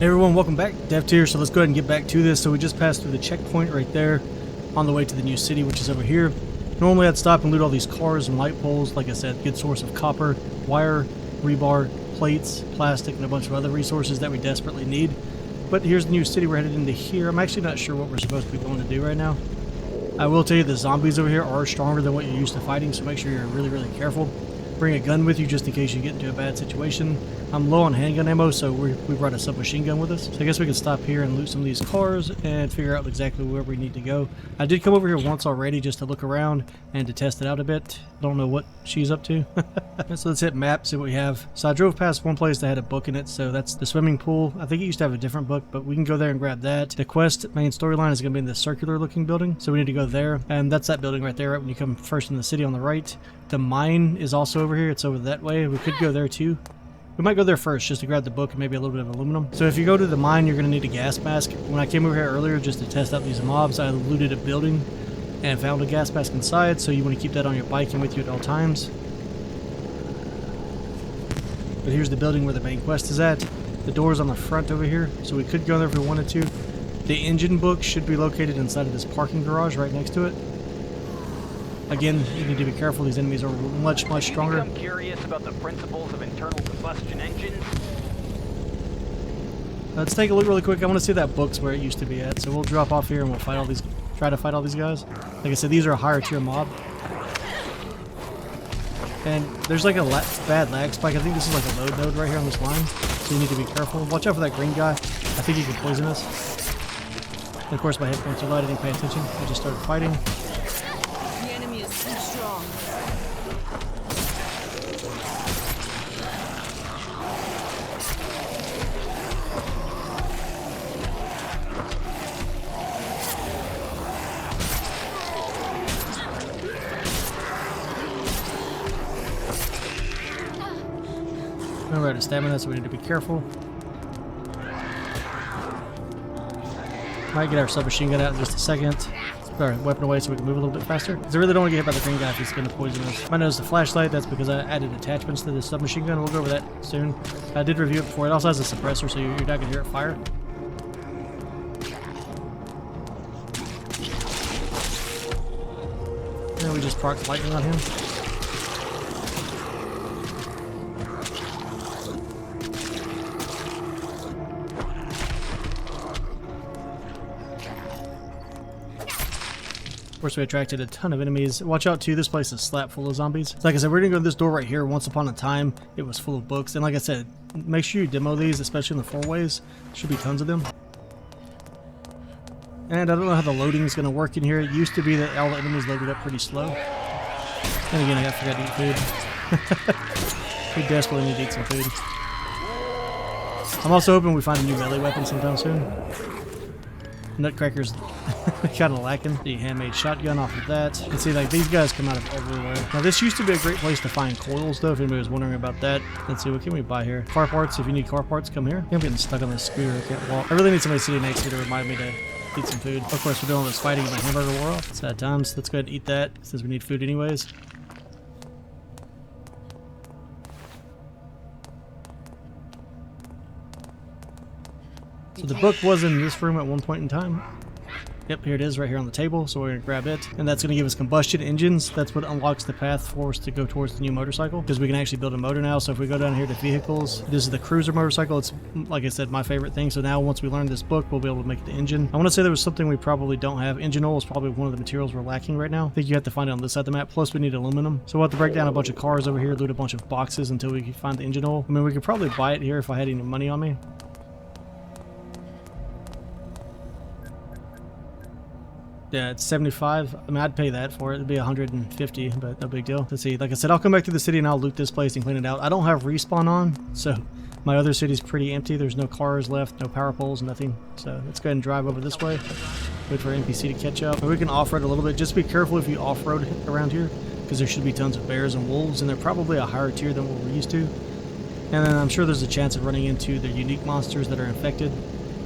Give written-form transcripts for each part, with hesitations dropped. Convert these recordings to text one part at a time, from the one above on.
Hey everyone, welcome back. Deft here, so let's go ahead and get back to this. So we just passed through the checkpoint right there on the way to the new city, which is over here. Normally I'd stop and loot all these cars and light poles. Like I said, good source of copper, wire, rebar, plates, plastic, and a bunch of other resources that we desperately need. But here's the new city. We're headed into here. I'm actually not sure what we're supposed to be going to do right now. I will tell you the zombies over here are stronger than what you're used to fighting, so make sure you're really careful. Bring a gun with you just in case you get into a bad situation. I'm low on handgun ammo, so we brought a submachine gun with us. So I guess we can stop here and loot some of these cars and figure out exactly where we need to go. I did come over here once already just to look around and to test it out a bit. Don't know what she's up to. So let's hit map, see what we have. So I drove past one place that had a book in it, so that's the swimming pool. I think it used to have a different book, but we can go there and grab that. The quest main storyline is going to be in the circular looking building, so we need to go there. And that's that building right there, right when you come first in the city on the right. The mine is also over here. It's over that way. We could go there too. We might go there first just to grab the book and maybe a little bit of aluminum. So if you go to the mine, you're going to need a gas mask. When I came over here earlier just to test out these mobs, I looted a building and found a gas mask inside, so you want to keep that on your bike and with you at all times. But here's the building where the main quest is at. The door's on the front over here, so we could go there if we wanted to. The engine book should be located inside of this parking garage right next to it. Again, you need to be careful. These enemies are much stronger. I'm curious about the principles of internal combustion engines. Let's take a look really quick. I want to see that book's where it used to be at. So we'll drop off here and we'll fight all these. Try to fight all these guys. Like I said, these are a higher tier mob. And there's like a bad lag spike. I think this is like a load node right here on this line. So you need to be careful. Watch out for that green guy. I think he can poison us. And of course, my hit points are low. I didn't pay attention. I just started fighting. We're out of stamina, so we need to be careful. Might get our submachine gun out in just a second. Let's put our weapon away so we can move a little bit faster. Because I really don't want to get hit by the green guy if he's going to poison us. Might notice the flashlight. That's because I added attachments to the submachine gun. We'll go over that soon. I did review it before. It also has a suppressor, so you're not going to hear it fire. And we just proc lightning on him. Of course, we attracted a ton of enemies. Watch out too, this place is slap full of zombies. Like I said, we're gonna go to this door right here. Once upon a time, it was full of books. And like I said, make sure you demo these, especially in the 4-ways. Should be tons of them. And I don't know how the loading is gonna work in here. It used to be that all the enemies loaded up pretty slow. And again, I forgot to eat food. We desperately need to eat some food. I'm also hoping we find a new melee weapon sometime soon. Nutcracker's kind of lacking. The handmade shotgun off of that. You can see like these guys come out of everywhere. Now this used to be a great place to find coils though, if anybody was wondering about that. Let's see, what can we buy here? Car parts. If you need car parts, come here. I'm getting stuck on this scooter. I can't walk. I really need somebody sitting next to me to remind me to eat some food. Of course, we're doing all this fighting and my hamburger wore off. Sad times. Let's go ahead and eat that since we need food anyways. So the book was in this room at one point in time. Yep, here it is right here on the table, so we're going to grab it. And that's going to give us combustion engines. That's what unlocks the path for us to go towards the new motorcycle, because we can actually build a motor now. So if we go down here to vehicles, this is the cruiser motorcycle. It's, like I said, my favorite thing. So now once we learn this book, we'll be able to make the engine. I want to say there was something we probably don't have. Engine oil is probably one of the materials we're lacking right now. I think you have to find it on this side of the map. Plus we need aluminum. So we'll have to break down a bunch of cars over here, loot a bunch of boxes until we can find the engine oil. I mean, we could probably buy it here if I had any money on me. Yeah, it's 75. I mean, I'd pay that for it. It'd be 150, but no big deal. Let's see. Like I said, I'll come back to the city and I'll loot this place and clean it out. I don't have respawn on, so my other city's pretty empty. There's no cars left, no power poles, nothing. So let's go ahead and drive over this way. Wait for NPC to catch up. And we can off-road a little bit. Just be careful if you off-road around here, because there should be tons of bears and wolves, and they're probably a higher tier than what we're used to. And then I'm sure there's a chance of running into the unique monsters that are infected.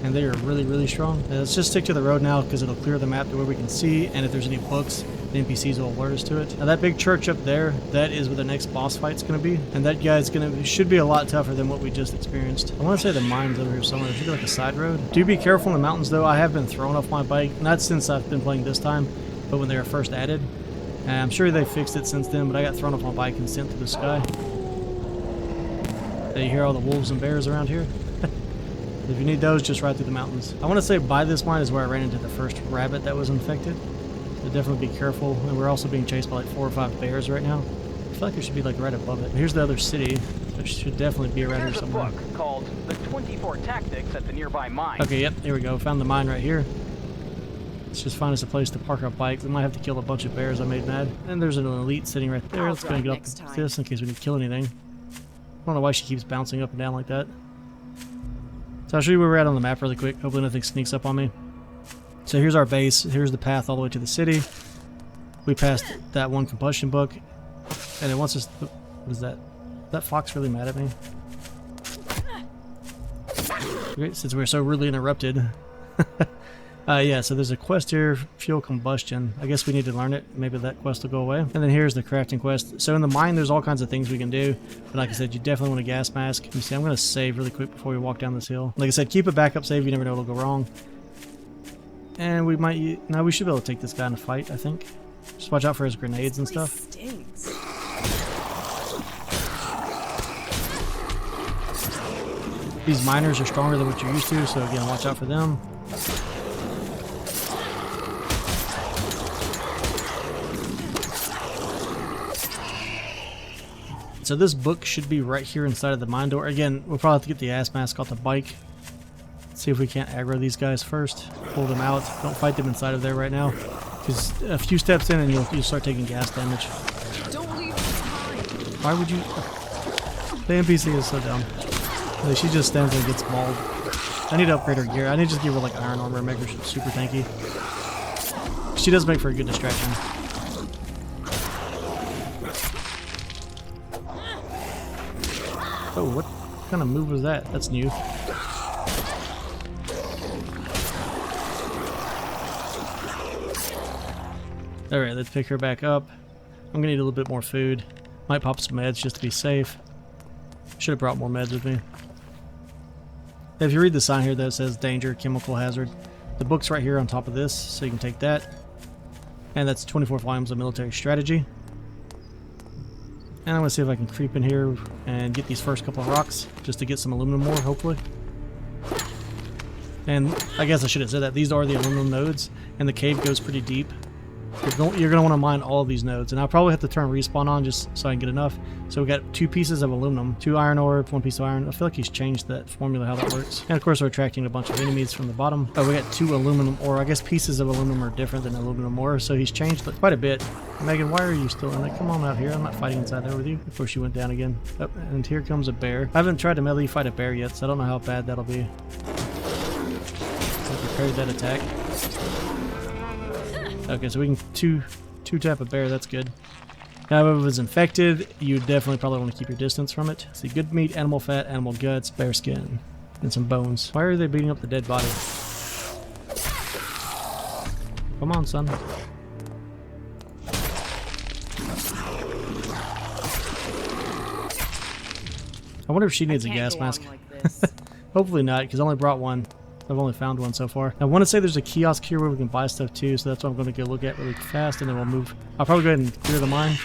and they are really, really strong. Let's just stick to the road now because it'll clear the map to where we can see, and if there's any books, the NPCs will alert us to it. Now that big church up there, that is where the next boss fight's going to be, and that guy's should be a lot tougher than what we just experienced. I want to say the mine's over here somewhere. There should be like a side road. Do be careful in the mountains though. I have been thrown off my bike, not since I've been playing this time, but when they were first added. And I'm sure they fixed it since then, but I got thrown off my bike and sent to the sky. Do you hear all the wolves and bears around here? If you need those, just ride through the mountains. I want to say by this mine is where I ran into the first rabbit that was infected. So definitely be careful. And we're also being chased by like 4 or 5 bears right now. I feel like there should be like right above it. Here's the other city. So it should definitely be around here somewhere. There's a book called The 24 Tactics at the nearby mine. Okay, yep, here we go. Found the mine right here. Let's just find us a place to park our bike. We might have to kill a bunch of bears I made mad. And there's an elite sitting right there. Let's go and get up this in case we need to kill anything. I don't know why she keeps bouncing up and down like that. So I'll show you where we're at on the map really quick. Hopefully nothing sneaks up on me. So here's our base. Here's the path all the way to the city. We passed that one combustion book. And it wants us... What is that? Is that fox really mad at me? Great, since we're so rudely interrupted. Yeah, so there's a quest here, fuel combustion. I guess we need to learn it. Maybe that quest will go away. And then here's the crafting quest. So in the mine, there's all kinds of things we can do. But like I said, you definitely want a gas mask. Let me see, I'm going to save really quick before we walk down this hill. Like I said, keep a backup save. You never know what'll go wrong. And we might... No, we should be able to take this guy in a fight, I think. Just watch out for his grenades and stuff. Stinks. These miners are stronger than what you're used to, so again, watch out for them. So this book should be right here inside of the mine door. Again, we'll probably have to get the ass mask off the bike. See if we can't aggro these guys first. Pull them out. Don't fight them inside of there right now. Because a few steps in and you'll start taking gas damage. Don't leave me behind. Why would you... The NPC is so dumb. Like, she just stands there and gets mauled. I need to upgrade her gear. I need to just give her like iron armor and make her super tanky. She does make for a good distraction. Oh, what kind of move was that? That's new. Alright, let's pick her back up. I'm gonna need a little bit more food. Might pop some meds just to be safe. Should have brought more meds with me. If you read the sign here that says danger, chemical hazard, the book's right here on top of this, so you can take that. And that's 24 volumes of military strategy. And I'm going to see if I can creep in here and get these first couple of rocks just to get some aluminum ore, hopefully. And I guess I should have said that. These are the aluminum nodes, and the cave goes pretty deep. You're going to want to mine all of these nodes, and I'll probably have to turn respawn on just so I can get enough. So we got 2 pieces of aluminum, 2 iron ore, 1 piece of iron. I feel like he's changed that formula, how that works. And of course we're attracting a bunch of enemies from the bottom. Oh, we got 2 aluminum ore. I guess pieces of aluminum are different than aluminum ore, so he's changed quite a bit. Megan, why are you still in it? Come on out here. I'm not fighting inside there with you. Of course she went down again. Oh, and here comes a bear. I haven't tried to melee fight a bear yet, so I don't know how bad that'll be. I prepared that attack. Okay, so we can two tap a bear, that's good. Now if it was infected, you definitely probably want to keep your distance from it. See, good meat, animal fat, animal guts, bear skin, and some bones. Why are they beating up the dead body? Come on, son. I wonder if she needs a gas mask. Hopefully not, because I only brought one. I've only found one so far. I want to say there's a kiosk here where we can buy stuff too, so that's what I'm going to go look at really fast, and then we'll move. I'll probably go ahead and clear the mine.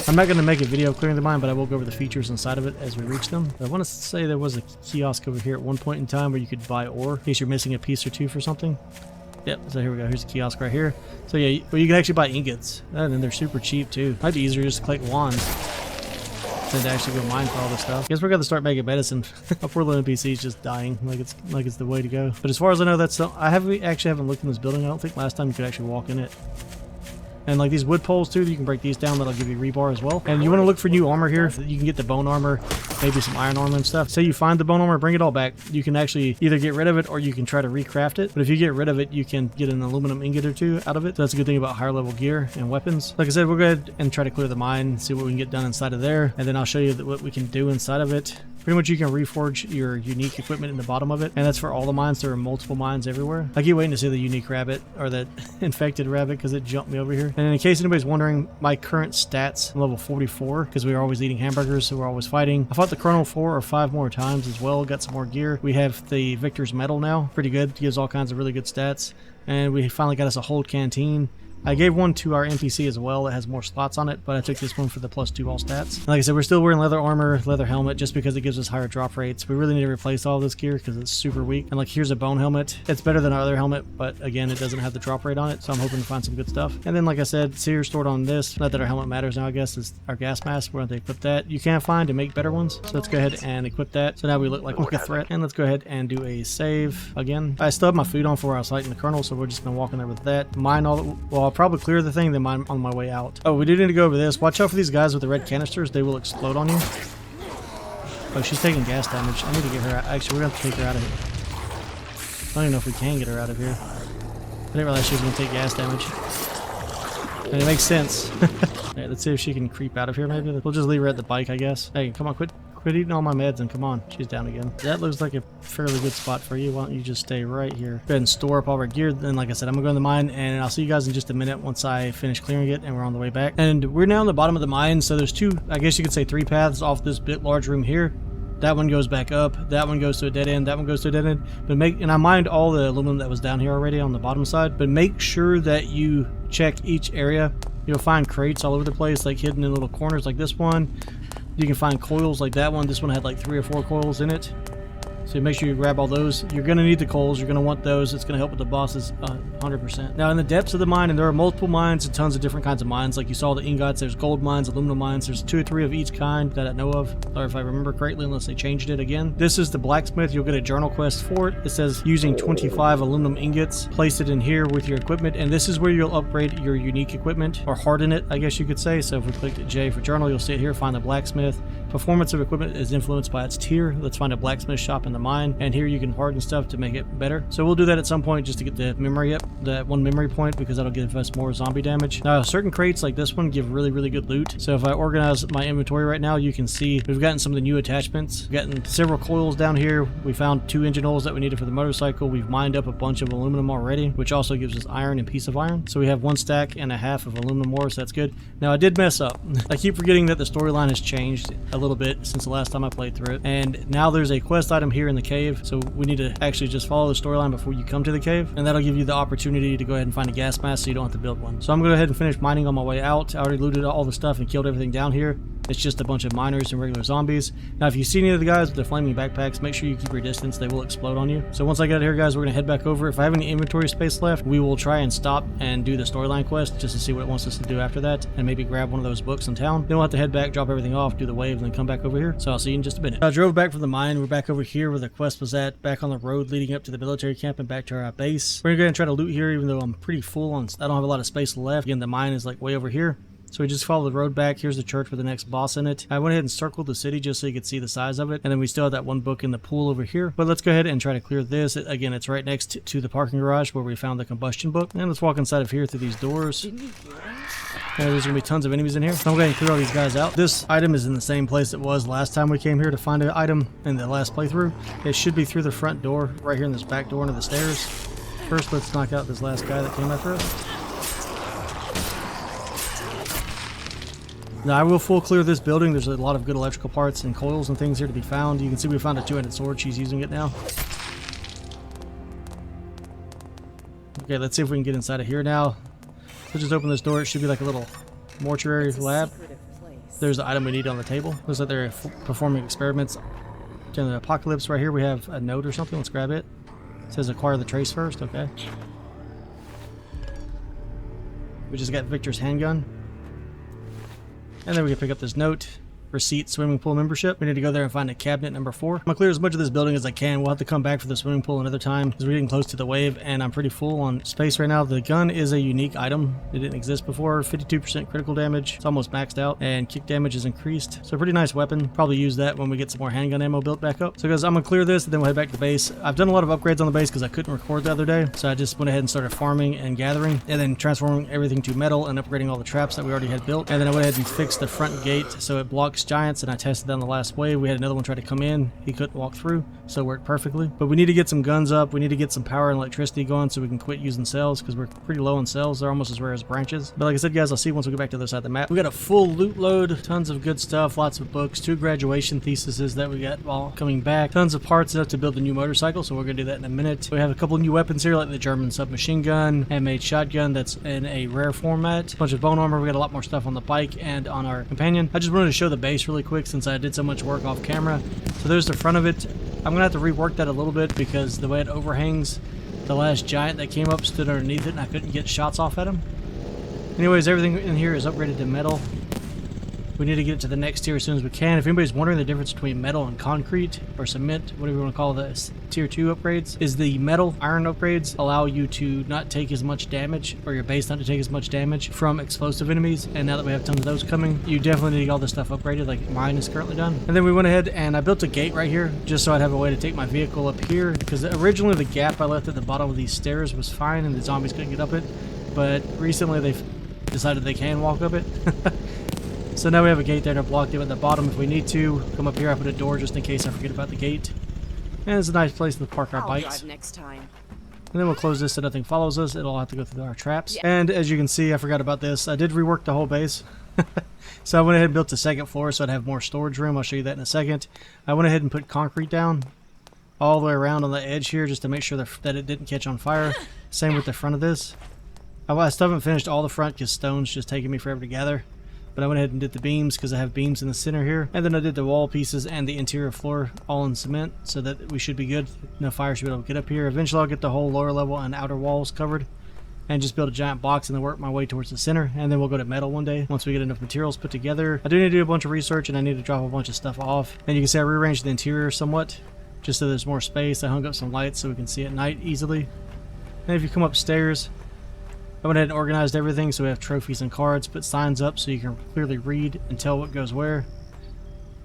I'm not going to make a video of clearing the mine, but I will go over the features inside of it as we reach them. I want to say there was a kiosk over here at one point in time where you could buy ore in case you're missing a piece or 2 for something. Yep, so here we go. Here's a kiosk right here. So yeah, well, you can actually buy ingots, and then they're super cheap too. Might be easier just to collect wands than to actually go mine for all this stuff. Guess we're gonna start making medicine. Our poor little NPC is just dying, like it's the way to go. But as far as I know, that's I haven't looked in this building. I don't think last time you could actually walk in it. And like these wood poles too, you can break these down. That'll give you rebar as well. And you want to look for new armor here. You can get the bone armor, maybe some iron armor and stuff. Say you find the bone armor, bring it all back. You can actually either get rid of it or you can try to recraft it. But if you get rid of it, you can get an aluminum ingot or 2 out of it. So that's a good thing about higher level gear and weapons. Like I said, we'll go ahead and try to clear the mine, see what we can get done inside of there. And then I'll show you what we can do inside of it. Pretty much you can reforge your unique equipment in the bottom of it, and that's for all the mines. There are multiple mines everywhere. I keep waiting to see the unique rabbit, or the infected rabbit, because it jumped me over here. And in case anybody's wondering, my current stats, I'm level 44, because we are always eating hamburgers, so we're always fighting. I fought the Colonel 4 or 5 more times as well, got some more gear. We have the Victor's Medal now, pretty good, gives all kinds of really good stats. And we finally got us a hold canteen. I gave one to our NPC as well that has more slots on it, but I took this one for the +2 all stats. And like I said, we're still wearing leather armor, leather helmet, just because it gives us higher drop rates. We really need to replace all this gear because it's super weak. And like, here's a bone helmet. It's better than our other helmet, but again, it doesn't have the drop rate on it, so I'm hoping to find some good stuff. And then, like I said, Seer stored on this. Not that our helmet matters now, I guess, is our gas mask. We're going to equip that. You can find to make better ones, so let's go ahead and equip that. So now we look like a threat. And let's go ahead and do a save again. I still have my food on for where I was fighting the Colonel, so we're just going to walk in there with that. Mine all the, well, I'll probably clear the thing, then mine on my way out. Oh, we do need to go over this. Watch out for these guys with the red canisters. They will explode on you. Oh, she's taking gas damage. I need to get her out. Actually, we're going to have to take her out of here. I don't even know if we can get her out of here. I didn't realize she was going to take gas damage. And it makes sense. Alright, let's see if she can creep out of here maybe. We'll just leave her at the bike, I guess. Hey, come on, quit eating all my meds and come on. She's down again. That looks like a fairly good spot for you. Why don't you just stay right here? Go ahead and store up all our gear. Then, like I said, I'm going to go in the mine, and I'll see you guys in just a minute once I finish clearing it and we're on the way back. And we're now in the bottom of the mine, so there's two, I guess you could say 3 paths off this bit large room here. That one goes back up, that one goes to a dead end, that one goes to a dead end. But and I mined all the aluminum that was down here already on the bottom side, but make sure that you check each area. You'll find crates all over the place, like hidden in little corners like this one. You can find coils like that one. This one had like 3 or 4 coils in it. So make sure you grab all those. You're going to need the coals. You're going to want those. It's going to help with the bosses 100%. Now, in the depths of the mine, and there are multiple mines and tons of different kinds of mines. Like you saw the ingots, there's gold mines, aluminum mines. There's 2 or 3 of each kind that I know of, or if I remember correctly, unless they changed it again. This is the blacksmith. You'll get a journal quest for it. It says using 25 aluminum ingots. Place it in here with your equipment, and this is where you'll upgrade your unique equipment, or harden it, I guess you could say. So if we click J for journal, you'll see it here, find the blacksmith. Performance of equipment is influenced by its tier. Let's find a blacksmith shop in the mine, and here you can harden stuff to make it better. So we'll do that at some point just to get the memory up, that 1 memory point, because that'll give us more zombie damage. Now, certain crates like this one give really, really good loot. So if I organize my inventory right now, you can see we've gotten some of the new attachments. We've gotten several coils down here. We found 2 engine oils that we needed for the motorcycle. We've mined up a bunch of aluminum already, which also gives us iron and piece of iron. So we have 1 stack and a half of aluminum ore, so that's good. Now, I did mess up. I keep forgetting that the storyline has changed a little bit since the last time I played through it. And now there's a quest item here in the cave, so we need to actually just follow the storyline before you come to the cave, and that'll give you the opportunity to go ahead and find a gas mask so you don't have to build one. So I'm going to go ahead and finish mining on my way out. I already looted all the stuff and killed everything down here. It's just a bunch of miners and regular zombies. Now, if you see any of the guys with the flaming backpacks, make sure you keep your distance. They will explode on you. So once I get here, guys, we're going to head back over. If I have any inventory space left, we will try and stop and do the storyline quest just to see what it wants us to do after that, and maybe grab one of those books in town. Then we'll have to head back, drop everything off, do the wave, and then come back over here. So I'll see you in just a minute. I drove back from the mine. We're back over here where the quest was at, back on the road leading up to the military camp and back to our base. We're going to go ahead and try to loot here, even though I'm pretty full on. I don't have a lot of space left. Again, the mine is like way over here. So we just follow the road back. Here's the church with the next boss in it. I went ahead and circled the city just so you could see the size of it. And then we still have that 1 book in the pool over here. But let's go ahead and try to clear this. Again, it's right next to the parking garage where we found the combustion book. And let's walk inside of here through these doors. And there's going to be tons of enemies in here. So I'm going to clear all these guys out. This item is in the same place it was last time we came here to find an item in the last playthrough. It should be through the front door, right here in this back door into the stairs. First, let's knock out this last guy that came after us. Now, I will full clear this building. There's a lot of good electrical parts and coils and things here to be found. You can see we found a 2-handed sword. She's using it now. Okay, let's see if we can get inside of here now. Let's just open this door. It should be like a little mortuary lab. There's the item we need on the table. Looks like they're performing experiments in the apocalypse. Right here we have a note or something. Let's grab it. It says acquire the trace first. Okay. We just got Victor's handgun. And then we can pick up this note. Receipt, swimming pool membership. We need to go there and find a cabinet number 4. I'm gonna clear as much of this building as I can. We'll have to come back for the swimming pool another time because we're getting close to the wave and I'm pretty full on space right now. The gun is a unique item. It didn't exist before. 52% critical damage. It's almost maxed out, and kick damage is increased. So a pretty nice weapon. Probably use that when we get some more handgun ammo built back up. So guys, I'm gonna clear this and then we'll head back to base. I've done a lot of upgrades on the base because I couldn't record the other day. So I just went ahead and started farming and gathering and then transforming everything to metal and upgrading all the traps that we already had built. And then I went ahead and fixed the front gate so it blocks 6 giants, and I tested that on the last wave. We had another one try to come in. He couldn't walk through, so it worked perfectly. But we need to get some guns up. We need to get some power and electricity going so we can quit using cells, because we're pretty low on cells. They're almost as rare as branches. But like I said, guys, I'll see you once we get back to the other side of the map. We got a full loot load, tons of good stuff, lots of books, 2 graduation theses that we got while coming back, tons of parts enough to build a new motorcycle, so we're going to do that in a minute. We have a couple new weapons here, like the German submachine gun, handmade shotgun that's in a rare format, a bunch of bone armor. We got a lot more stuff on the bike and on our companion. I just wanted to show the base really quick since I did so much work off camera. So there's the front of it. I'm gonna have to rework that a little bit because the way it overhangs, the last giant that came up stood underneath it and I couldn't get shots off at him. Anyways, everything in here is upgraded to metal. We need to get it to the next tier as soon as we can. If anybody's wondering the difference between metal and concrete or cement, whatever you want to call this, tier 2 upgrades, is the metal iron upgrades allow you to not take as much damage, or your base not to take as much damage from explosive enemies. And now that we have tons of those coming, you definitely need to get all this stuff upgraded like mine is currently done. And then we went ahead and I built a gate right here just so I'd have a way to take my vehicle up here, because originally the gap I left at the bottom of these stairs was fine and the zombies couldn't get up it, but recently they've decided they can walk up it. So now we have a gate there to block them at the bottom if we need to. Come up here, I put a door just in case I forget about the gate. And it's a nice place to park our bikes. Drive next time. And then we'll close this so nothing follows us. It'll have to go through our traps. Yeah. And as you can see, I forgot about this. I did rework the whole base. So I went ahead and built the second floor so I'd have more storage room. I'll show you that in a second. I went ahead and put concrete down all the way around on the edge here just to make sure that it didn't catch on fire. Same with the front of this. I still haven't finished all the front because stone's just taking me forever to gather. But I went ahead and did the beams because I have beams in the center here. And then I did the wall pieces and the interior floor all in cement so that we should be good. No fire should be able to get up here. Eventually I'll get the whole lower level and outer walls covered and just build a giant box and then work my way towards the center. And then we'll go to metal one day once we get enough materials put together. I do need to do a bunch of research and I need to drop a bunch of stuff off. And you can see I rearranged the interior somewhat just so there's more space. I hung up some lights so we can see at night easily. And if you come upstairs, I went ahead and organized everything so we have trophies and cards, put signs up so you can clearly read and tell what goes where.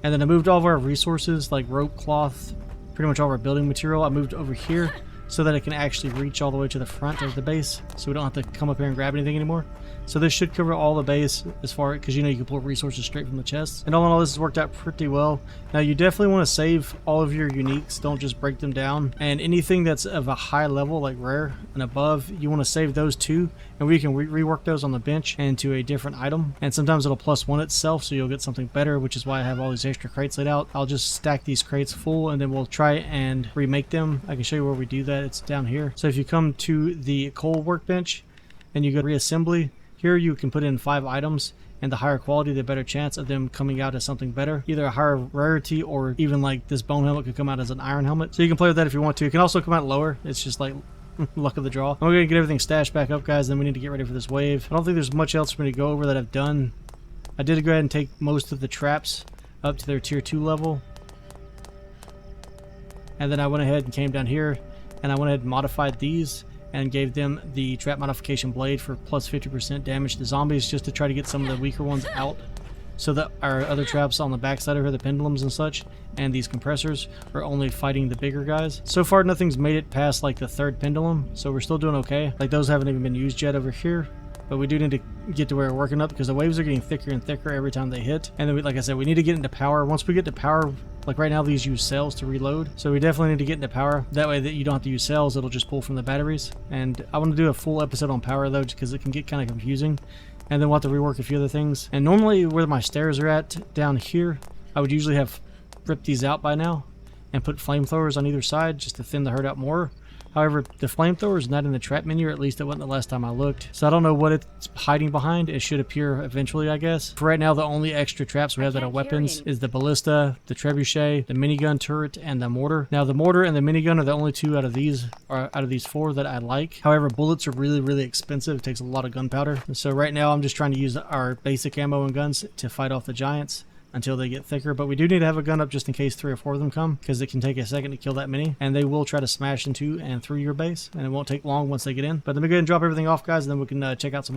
And then I moved all of our resources like rope, cloth, pretty much all of our building material. I moved over here so that it can actually reach all the way to the front of the base so we don't have to come up here and grab anything anymore. So this should cover all the base as far, because you know you can pull resources straight from the chest. And all in all, this has worked out pretty well. Now you definitely want to save all of your uniques, don't just break them down. And anything that's of a high level like rare and above, you want to save those too, and we can rework those on the bench into a different item. And sometimes it'll +1 itself, so you'll get something better, which is why I have all these extra crates laid out. I'll just stack these crates full and then we'll try and remake them. I can show you where we do that. It's down here. So if you come to the coal workbench and you go to reassembly, here you can put in 5 items, and the higher quality, the better chance of them coming out as something better. Either a higher rarity or even like this bone helmet could come out as an iron helmet. So you can play with that if you want to. It can also come out lower. It's just like luck of the draw. We're going to get everything stashed back up, guys. Then we need to get ready for this wave. I don't think there's much else for me to go over that I've done. I did go ahead and take most of the traps up to their tier 2 level. And then I went ahead and came down here and I went ahead and modified these and gave them the trap modification blade for +50% damage to zombies, just to try to get some of the weaker ones out, so that our other traps on the backside of here, the pendulums and such, and these compressors, are only fighting the bigger guys. So far nothing's made it past like the 3rd pendulum, so we're still doing okay. Like those haven't even been used yet over here, but we do need to get to where we're working up because the waves are getting thicker and thicker every time they hit. And then like I said, we need to get into power. Once we get to power, like right now these use cells to reload, so we definitely need to get into power. That way that you don't have to use cells, it'll just pull from the batteries. And I want to do a full episode on power though, just because it can get kind of confusing. And then we'll have to rework a few other things. And normally where my stairs are at down here, I would usually have ripped these out by now and put flamethrowers on either side just to thin the herd out more. However, the flamethrower is not in the trap menu, or at least it wasn't the last time I looked. So I don't know what it's hiding behind. It should appear eventually, I guess. For right now, the only extra traps we have that are weapons is the ballista, the trebuchet, the minigun turret, and the mortar. Now, the mortar and the minigun are the only 2 out of these 4 that I like. However, bullets are really, really expensive. It takes a lot of gunpowder. So right now, I'm just trying to use our basic ammo and guns to fight off the giants until they get thicker, but we do need to have a gun up just in case 3 or 4 of them come, because it can take a second to kill that many, and they will try to smash into and through your base, and it won't take long once they get in. But let me go ahead and drop everything off, guys, and then we can check out some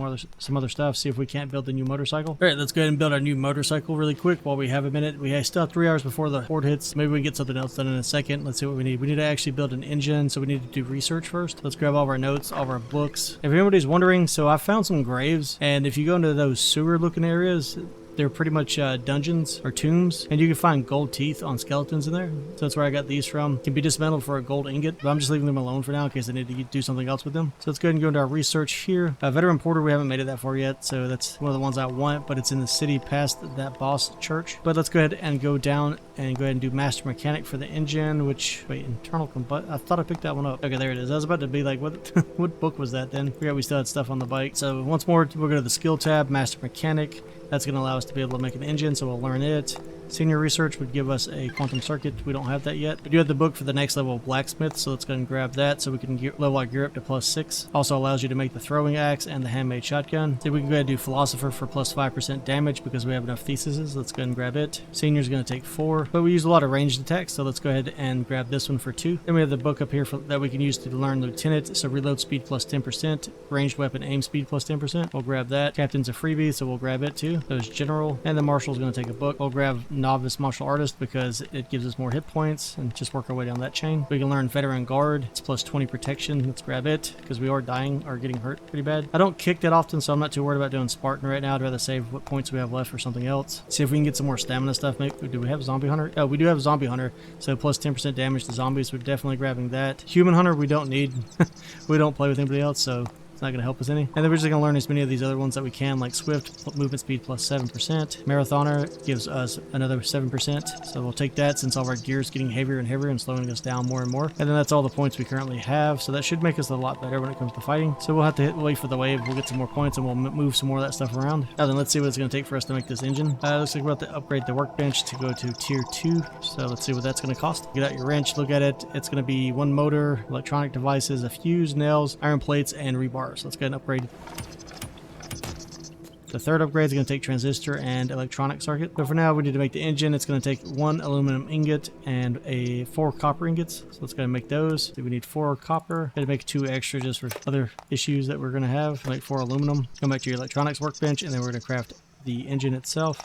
other stuff, see if we can't build the new motorcycle. All right, let's go ahead and build our new motorcycle really quick while we have a minute. We still have 3 hours before the horde hits. Maybe we can get something else done in a second. Let's see what we need. We need to actually build an engine, so we need to do research first. Let's grab all of our notes, all of our books. If anybody's wondering, so I found some graves, and if you go into those sewer looking areas, They're pretty much dungeons or tombs, and you can find gold teeth on skeletons in there. So that's where I got these from. Can be dismantled for a gold ingot, but I'm just leaving them alone for now in case I need to do something else with them. So let's go ahead and go into our research here. Veteran Porter, we haven't made it that far yet, so that's one of the ones I want, but it's in the city past that boss church. But let's go ahead and go down and go ahead and do Master Mechanic for the engine, which, wait, internal combustion. I thought I picked that one up. Okay, there it is. I was about to be like, what what book was that then? Forgot we still had stuff on the bike. So once more, we'll go to the skill tab, Master Mechanic. That's going to allow us to be able to make an engine, so we'll learn it. Senior Research would give us a quantum circuit. We don't have that yet. We do have the book for the next level of blacksmith, so let's go ahead and grab that so we can level our gear up to +6. Also allows you to make the throwing axe and the handmade shotgun. So we can go ahead and do Philosopher for +5% damage because we have enough theses. Let's go ahead and grab it. Senior's going to take 4, but we use a lot of ranged attacks, so let's go ahead and grab this one for 2. Then we have the book up here that we can use to learn Lieutenant, so reload speed +10%, ranged weapon aim speed +10%. We'll grab that. Captain's a freebie, so we'll grab it too. There's General, and the Marshal's going to take a book. We'll grab Novice Martial Artist because it gives us more hit points and just work our way down that chain. We can learn Veteran Guard. It's +20 protection. Let's grab it because we are dying or getting hurt pretty bad. I don't kick that often, so I'm not too worried about doing Spartan right now. I'd rather save what points we have left for something else. See if we can get some more stamina stuff. Maybe, do we have Zombie Hunter? Oh, we do have Zombie Hunter, so +10% damage to zombies. We're definitely grabbing that. Human Hunter we don't need. We don't play with anybody else, so it's not going to help us any. And then we're just going to learn as many of these other ones that we can, like Swift, movement speed +7%. Marathoner gives us another 7%. So we'll take that since all of our gear is getting heavier and heavier and slowing us down more and more. And then that's all the points we currently have. So that should make us a lot better when it comes to fighting. So we'll have to wait for the wave. We'll get some more points and we'll move some more of that stuff around. Now then, let's see what it's going to take for us to make this engine. Looks like we'll have to upgrade the workbench to go to tier 2. So let's see what that's going to cost. Get out your wrench, look at it. It's going to be 1 motor, electronic devices, a fuse, nails, iron plates, and rebar. So let's go ahead and upgrade. The third upgrade is going to take transistor and electronic circuit. But for now, we need to make the engine. It's going to take 1 aluminum ingot and 4 copper ingots. So let's go and make those. So we need 4 copper. Got to make 2 extra just for other issues that we're going to have. Make 4 aluminum. Come back to your electronics workbench, and then we're going to craft the engine itself.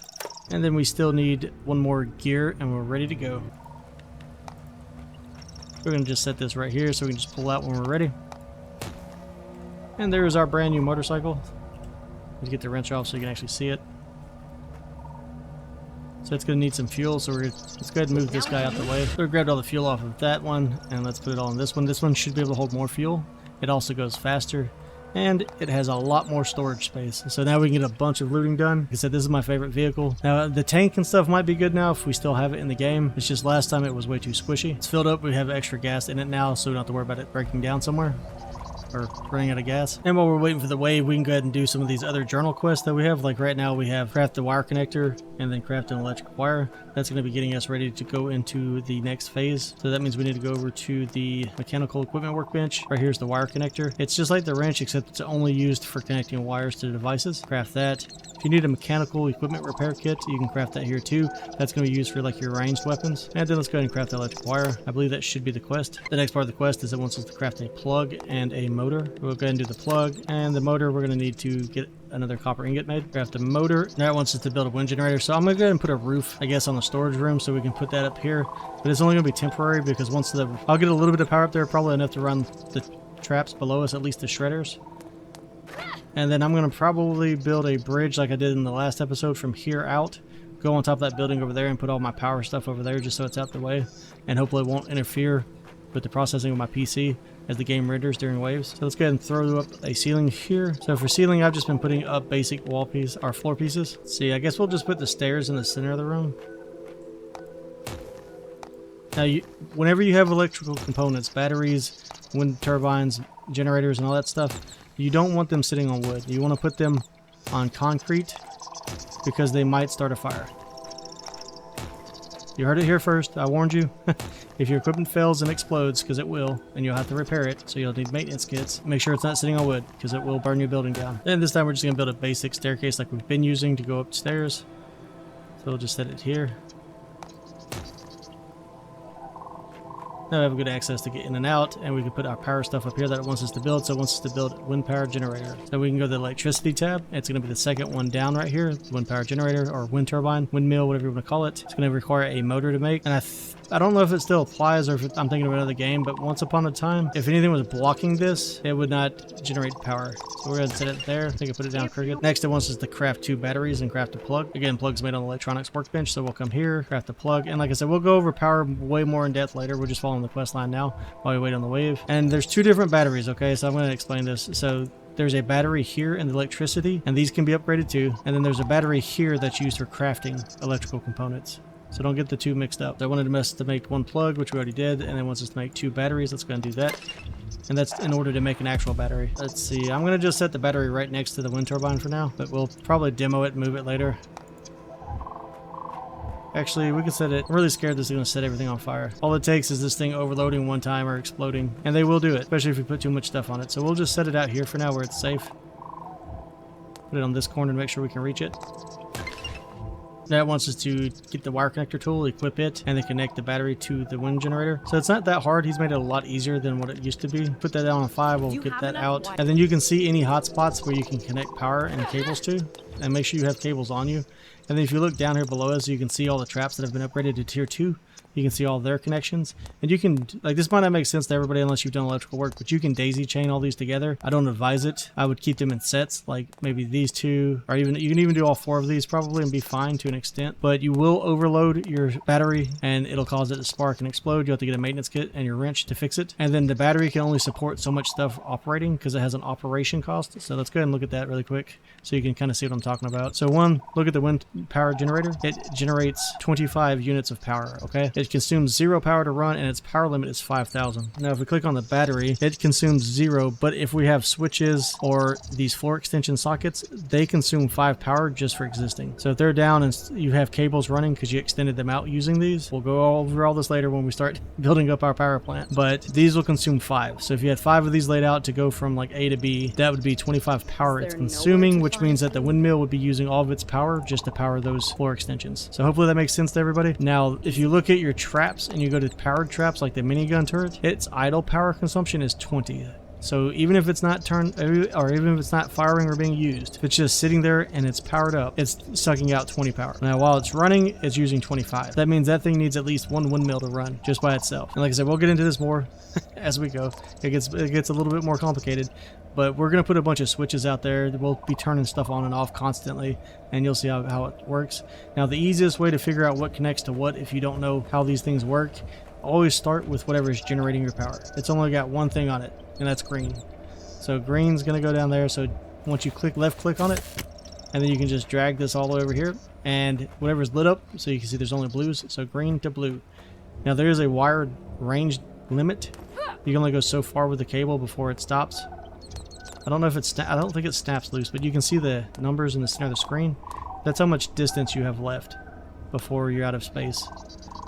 And then we still need 1 more gear, and we're ready to go. We're going to just set this right here so we can just pull out when we're ready. And there's our brand new motorcycle. Let's get the wrench off so you can actually see it. So it's going to need some fuel, so let's go ahead and move this guy out the way. So we grabbed all the fuel off of that one, and let's put it all in this one. This one should be able to hold more fuel. It also goes faster, and it has a lot more storage space. So now we can get a bunch of looting done. Like I said, this is my favorite vehicle. Now, the tank and stuff might be good now if we still have it in the game. It's just last time it was way too squishy. It's filled up. We have extra gas in it now, so we don't have to worry about it breaking down somewhere or running out of gas. And while we're waiting for the wave, we can go ahead and do some of these other journal quests that we have. Like right now we have craft the wire connector and then craft an electric wire. That's going to be getting us ready to go into the next phase. So that means we need to go over to the mechanical equipment workbench. Right here's the wire connector. It's just like the wrench, except it's only used for connecting wires to devices. Craft that. If you need a mechanical equipment repair kit, you can craft that here too. That's going to be used for like your ranged weapons. And then let's go ahead and craft the electric wire. I believe that should be the quest. The next part of the quest is it wants us to craft a plug and a motor. We'll go ahead and do the plug and the motor. We're going to need to get another copper ingot made. Craft a motor. Now it wants us to build a wind generator. So I'm going to go ahead and put a roof, I guess, on the storage room so we can put that up here. But it's only going to be temporary because once I'll get a little bit of power up there, probably enough to run the traps below us, at least the shredders. And then I'm going to probably build a bridge like I did in the last episode from here out. Go on top of that building over there and put all my power stuff over there just so it's out the way. And hopefully it won't interfere with the processing of my PC as the game renders during waves. So let's go ahead and throw up a ceiling here. So for ceiling, I've just been putting up basic wall piece or floor pieces. Let's see, I guess we'll just put the stairs in the center of the room. Now, whenever you have electrical components, batteries, wind turbines, generators, and all that stuff, you don't want them sitting on wood. You want to put them on concrete because they might start a fire. You heard it here first. I warned you. If your equipment fails and explodes, because it will, and you'll have to repair it, so you'll need maintenance kits, make sure it's not sitting on wood, because it will burn your building down. And this time we're just going to build a basic staircase like we've been using to go upstairs. So we'll just set it here. Now we have good access to get in and out, and we can put our power stuff up here that it wants us to build. So it wants us to build a wind power generator. So we can go to the electricity tab. It's going to be the second one down right here, wind power generator or wind turbine, windmill, whatever you want to call it. It's going to require a motor to make, and I don't know if it still applies or if I'm thinking of another game, but once upon a time, if anything was blocking this, it would not generate power. So we're going to set it there. I think I put it down crooked. Next, it wants us to craft 2 batteries and craft a plug. Again, plug's made on the electronics workbench, so we'll come here, craft a plug. And like I said, we'll go over power way more in depth later. We're just following the quest line now while we wait on the wave. And there's 2 different batteries, okay? So I'm going to explain this. So there's a battery here in the electricity, and these can be upgraded too. And then there's a battery here that's used for crafting electrical components. So don't get the 2 mixed up. So I wanted to make 1 plug, which we already did, and then wants us to make 2 batteries. Let's go and do that. And that's in order to make an actual battery. Let's see, I'm going to just set the battery right next to the wind turbine for now, but we'll probably demo it and move it later. Actually, we can set it. I'm really scared this is going to set everything on fire. All it takes is this thing overloading one time or exploding, and they will do it, especially if we put too much stuff on it. So we'll just set it out here for now where it's safe. Put it on this corner to make sure we can reach it. That wants us to get the wire connector tool, equip it, and then connect the battery to the wind generator. So it's not that hard. He's made it a lot easier than what it used to be. Put that down on 5. We'll get that out. And then you can see any hotspots where you can connect power and cables to. And make sure you have cables on you. And then if you look down here below us, you can see all the traps that have been upgraded to tier 2. You can see all their connections, and you can, like, this might not make sense to everybody unless you've done electrical work, but you can daisy chain all these together. I don't advise it. I would keep them in sets, like maybe these 2, or even, you can even do all 4 of these probably and be fine to an extent, but you will overload your battery and it'll cause it to spark and explode. You have to get a maintenance kit and your wrench to fix it. And then the battery can only support so much stuff operating because it has an operation cost. So let's go ahead and look at that really quick so you can kind of see what I'm talking about. So 1, look at the wind power generator. It generates 25 units of power, okay? It consumes 0 power to run, and its power limit is 5,000. Now, if we click on the battery, it consumes 0, but if we have switches or these floor extension sockets, they consume 5 power just for existing. So if they're down and you have cables running because you extended them out using these, we'll go over all this later when we start building up our power plant, but these will consume 5. So if you had 5 of these laid out to go from like A to B, that would be 25 power it's consuming, which means that the windmill would be using all of its power just to power those floor extensions. So hopefully that makes sense to everybody. Now, if you look at your traps and you go to powered traps like the minigun turret, its idle power consumption is 20. So even if it's not turned, or even if it's not firing or being used, if it's just sitting there and it's powered up, it's sucking out 20 power. Now while it's running, it's using 25. That means that thing needs at least 1 windmill to run just by itself. And like I said, we'll get into this more as we go. It gets a little bit more complicated, but we're going to put a bunch of switches out there. We'll be turning stuff on and off constantly, and you'll see how it works. Now the easiest way to figure out what connects to what if you don't know how these things work, always start with whatever is generating your power. It's only got one thing on it, and that's green. So green's going to go down there. So once you left click on it, and then you can just drag this all the way over here, and whatever's lit up, so you can see there's only blues, so green to blue. Now there is a wired range limit. You can only go so far with the cable before it stops. I don't know if it's, I don't think it snaps loose, but you can see the numbers in the center of the screen. That's how much distance you have left before you're out of space.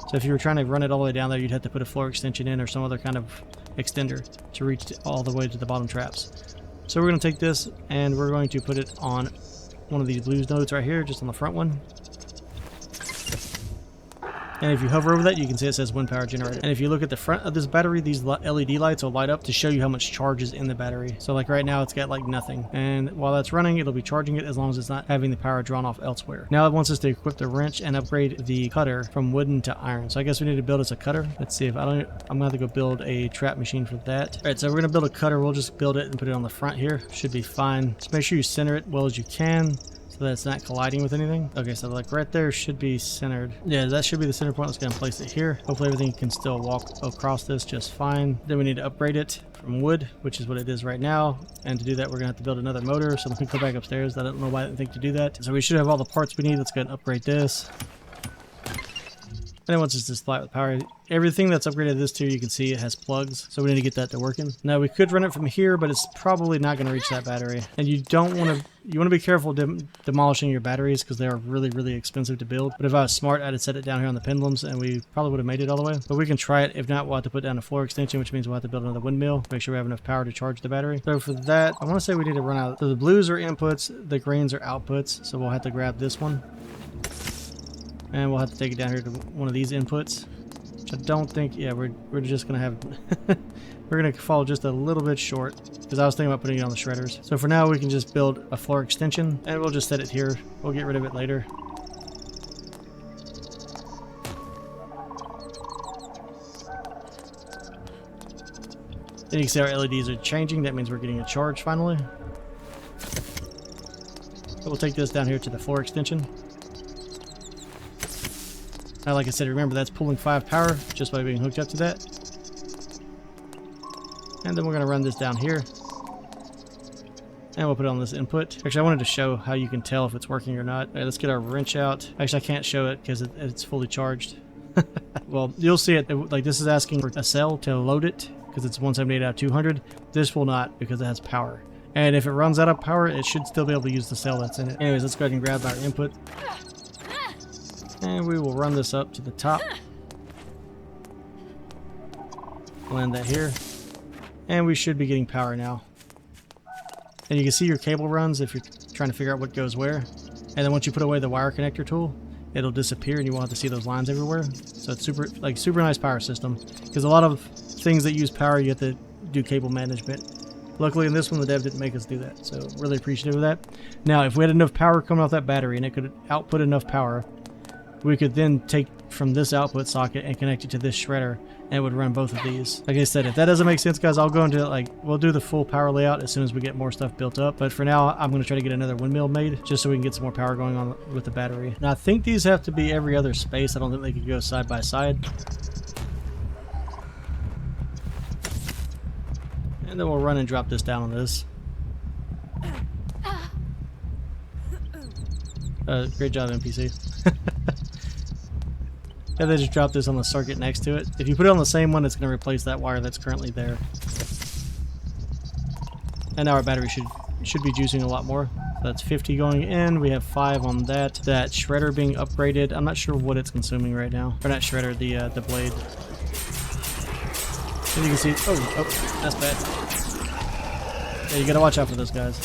So if you were trying to run it all the way down there, you'd have to put a floor extension in or some other kind of extender to reach all the way to the bottom traps. So we're going to take this and we're going to put it on one of these blue nodes right here, just on the front one. And if you hover over that, you can see it says wind power generator. And if you look at the front of this battery, these LED lights will light up to show you how much charge is in the battery. So like right now, it's got like nothing. And while that's running, it'll be charging it as long as it's not having the power drawn off elsewhere. Now it wants us to equip the wrench and upgrade the cutter from wooden to iron. So I guess we need to build us a cutter. Let's see if I'm gonna have to go build a trap machine for that. All right, so we're gonna build a cutter. We'll just build it and put it on the front here. Should be fine. Just make sure you center it well as you can, so that it's not colliding with anything. Okay, so like right there should be centered. Yeah, that should be the center point. Let's go and place it here. Hopefully everything can still walk across this just fine. Then we need to upgrade it from wood, which is what it is right now. And to do that, we're gonna have to build another motor. So let me go back upstairs. I don't know why I didn't think to do that. So we should have all the parts we need. Let's go ahead and upgrade this. And it wants us to supply it with power. Everything that's upgraded to this tier, you can see it has plugs, so we need to get that to working. Now we could run it from here, but it's probably not going to reach that battery. And you don't want to, you want to be careful demolishing your batteries because they are really, really expensive to build. But if I was smart, I'd have set it down here on the pendulums, and we probably would have made it all the way. But we can try it. If not, we'll have to put down a floor extension, which means we'll have to build another windmill, make sure we have enough power to charge the battery. So for that, I want to say we need to run out. So the blues are inputs, the greens are outputs. So we'll have to grab this one. And we'll have to take it down here to one of these inputs, which I don't think, yeah, we're just going to have, we're going to fall just a little bit short because I was thinking about putting it on the shredders. So for now, we can just build a floor extension and we'll just set it here. We'll get rid of it later. Then you can see our LEDs are changing. That means we're getting a charge finally. So we'll take this down here to the floor extension. Now, like I said, remember that's pulling 5 power just by being hooked up to that. And then we're going to run this down here. And we'll put it on this input. Actually, I wanted to show how you can tell if it's working or not. All right, let's get our wrench out. Actually, I can't show it because it's fully charged. Well, you'll see it. Like, this is asking for a cell to load it because it's 178 out of 200. This will not because it has power. And if it runs out of power, it should still be able to use the cell that's in it. Anyways, let's go ahead and grab our input. And we will run this up to the top. Land that here. And we should be getting power now. And you can see your cable runs if you're trying to figure out what goes where. And then once you put away the wire connector tool, it'll disappear and you won't have to see those lines everywhere. So it's super nice power system. Because a lot of things that use power, you have to do cable management. Luckily in this one, the dev didn't make us do that. So really appreciative of that. Now, if we had enough power coming off that battery and it could output enough power, we could then take from this output socket and connect it to this shredder, and it would run both of these. Like I said, if that doesn't make sense, guys, I'll go into we'll do the full power layout as soon as we get more stuff built up. But for now, I'm going to try to get another windmill made just so we can get some more power going on with the battery. Now, I think these have to be every other space. I don't think they could go side by side. And then we'll run and drop this down on this. Great job, NPC. And then just drop this on the circuit next to it. If you put it on the same one, it's going to replace that wire that's currently there. And now our battery should be juicing a lot more. That's 50 going in. We have 5 on that. That shredder being upgraded. I'm not sure what it's consuming right now. Or not shredder, the blade. And you can see. Oh, that's bad. Yeah, you got to watch out for those guys.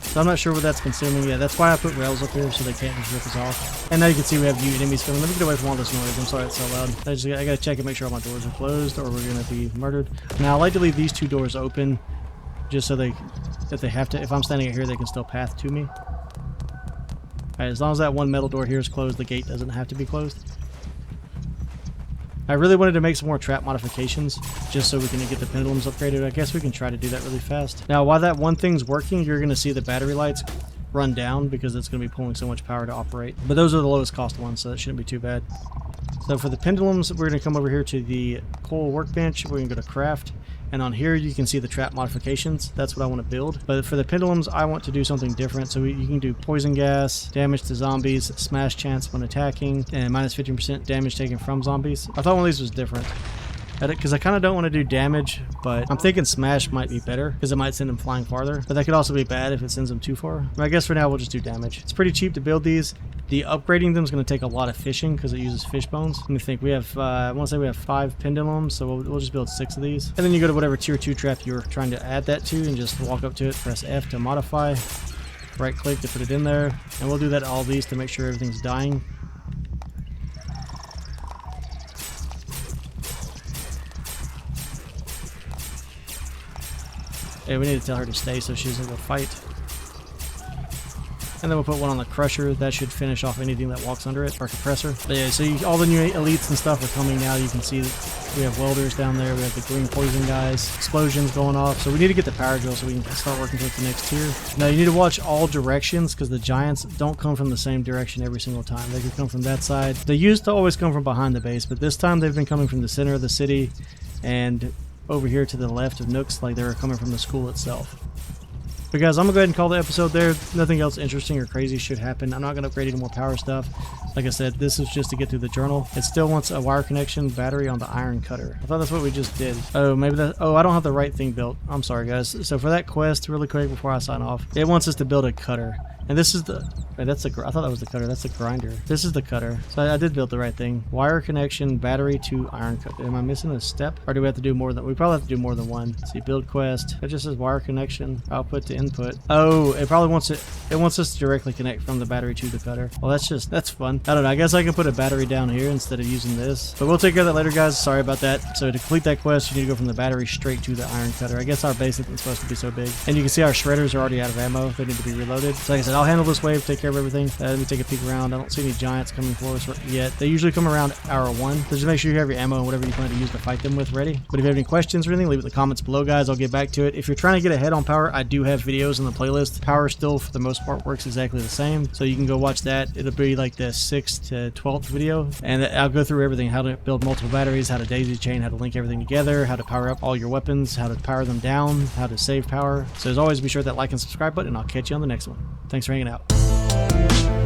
So I'm not sure what that's consuming. Yeah, that's why I put rails up here so they can't just rip us off. And now you can see we have new enemies coming. Let me get away from all this noise. I'm sorry it's so loud. I gotta check and make sure all my doors are closed or we're gonna be murdered. Now I like to leave these 2 doors open just so if I'm standing out here, they can still path to me. Alright, as long as that one metal door here is closed, the gate doesn't have to be closed. I really wanted to make some more trap modifications just so we can get the pendulums upgraded. I guess we can try to do that really fast. Now, while that one thing's working, you're going to see the battery lights run down because it's going to be pulling so much power to operate. But those are the lowest cost ones, so that shouldn't be too bad. So for the pendulums, we're going to come over here to the coal workbench. We're going to go to craft. And on here, you can see the trap modifications. That's what I want to build. But for the pendulums, I want to do something different. So you can do poison gas, damage to zombies, smash chance when attacking, and minus 15% damage taken from zombies. I thought one of these was different. Because I kind of don't want to do damage, but I'm thinking smash might be better because it might send them flying farther. But that could also be bad if it sends them too far. I guess for now, we'll just do damage. It's pretty cheap to build these. The upgrading them is going to take a lot of fishing because it uses fish bones. Let me think. We have, I want to say we have 5 pendulums, so we'll just build 6 of these. And then you go to whatever tier 2 trap you're trying to add that to and just walk up to it, press F to modify, right click to put it in there. And we'll do that to all these to make sure everything's dying. Hey, we need to tell her to stay so she doesn't go fight. And then we'll put one on the crusher. That should finish off anything that walks under it. Our compressor. But yeah, so all the new elites and stuff are coming now. You can see that we have welders down there. We have the green poison guys. Explosions going off. So we need to get the power drill so we can start working towards the next tier. Now you need to watch all directions because the giants don't come from the same direction every single time. They can come from that side. They used to always come from behind the base, but this time they've been coming from the center of the city and over here to the left of Nooks, like they were coming from the school itself. But guys, I'm going to go ahead and call the episode there. Nothing else interesting or crazy should happen. I'm not going to upgrade any more power stuff. Like I said, this is just to get through the journal. It still wants a wire connection battery on the iron cutter. I thought that's what we just did. Oh, maybe that... Oh, I don't have the right thing built. I'm sorry, guys. So for that quest, really quick before I sign off, it wants us to build a cutter. And this is the... Wait, that's the... I thought that was the cutter. That's the grinder. This is the cutter. So I did build the right thing. Wire connection, battery to iron cutter. Am I missing a step? Or do we have to do more than... We probably have to do more than one. Let's see, build quest. It just says wire connection, output to input. Oh, it probably wants it... It wants us to directly connect from the battery to the cutter. Well, that's fun. I don't know. I guess I can put a battery down here instead of using this. But we'll take care of that later, guys. Sorry about that. So to complete that quest, you need to go from the battery straight to the iron cutter. I guess our base isn't supposed to be so big. And you can see our shredders are already out of ammo. They need to be reloaded. So like I said, But I'll handle this wave, take care of everything. Let me take a peek around. I don't see any giants coming for us yet. They usually come around hour 1. So just make sure you have your ammo and whatever you plan to use to fight them with ready. But if you have any questions or anything, leave it in the comments below, guys. I'll get back to it. If you're trying to get ahead on power, I do have videos in the playlist. Power still, for the most part, works exactly the same. So you can go watch that. It'll be like the 6th to 12th video. And I'll go through everything, how to build multiple batteries, how to daisy chain, how to link everything together, how to power up all your weapons, how to power them down, how to save power. So as always, be sure that like and subscribe button, and I'll catch you on the next one. Thanks for hanging out.